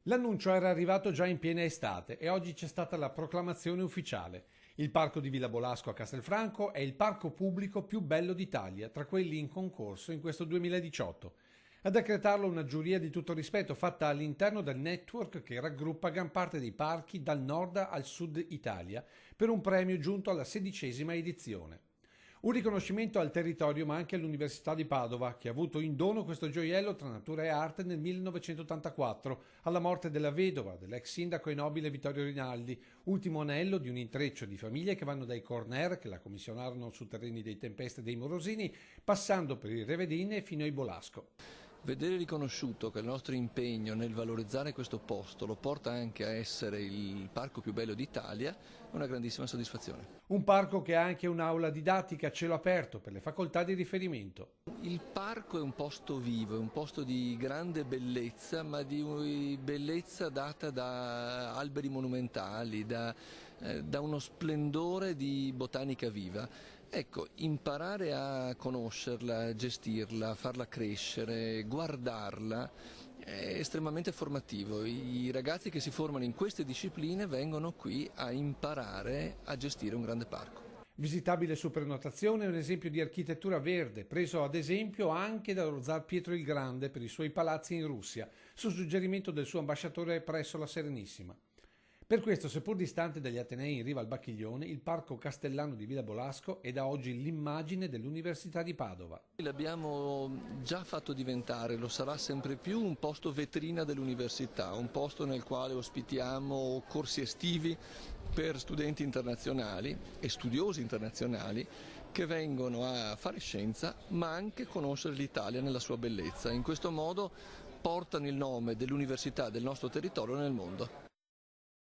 L'annuncio era arrivato già in piena estate e oggi c'è stata la proclamazione ufficiale. Il parco di Villa Bolasco a Castelfranco è il parco pubblico più bello d'Italia, tra quelli in concorso in questo 2018. A decretarlo una giuria di tutto rispetto fatta all'interno del network che raggruppa gran parte dei parchi dal nord al sud Italia per un premio giunto alla 16ª edizione. Un riconoscimento al territorio ma anche all'Università di Padova, che ha avuto in dono questo gioiello tra natura e arte nel 1984, alla morte della vedova dell'ex sindaco e nobile Vittorio Rinaldi, ultimo anello di un intreccio di famiglie che vanno dai Corner, che la commissionarono su terreni dei Tempesta e dei Morosini, passando per i Revedine fino ai Bolasco. Vedere riconosciuto che il nostro impegno nel valorizzare questo posto lo porta anche a essere il parco più bello d'Italia è una grandissima soddisfazione. Un parco che ha anche un'aula didattica a cielo aperto per le facoltà di riferimento. Il parco è un posto vivo, è un posto di grande bellezza, ma di bellezza data da alberi monumentali, da uno splendore di botanica viva. Ecco, imparare a conoscerla, gestirla, farla crescere, guardarla è estremamente formativo. I ragazzi che si formano in queste discipline vengono qui a imparare a gestire un grande parco. Visitabile su prenotazione è un esempio di architettura verde, preso ad esempio anche dallo zar Pietro il Grande per i suoi palazzi in Russia, su suggerimento del suo ambasciatore presso la Serenissima. Per questo, seppur distante dagli Atenei in riva al Bacchiglione, il Parco Castellano di Villa Bolasco è da oggi l'immagine dell'Università di Padova. L'abbiamo già fatto diventare, lo sarà sempre più, un posto vetrina dell'università, un posto nel quale ospitiamo corsi estivi per studenti internazionali e studiosi internazionali che vengono a fare scienza ma anche conoscere l'Italia nella sua bellezza. In questo modo portano il nome dell'università del nostro territorio nel mondo.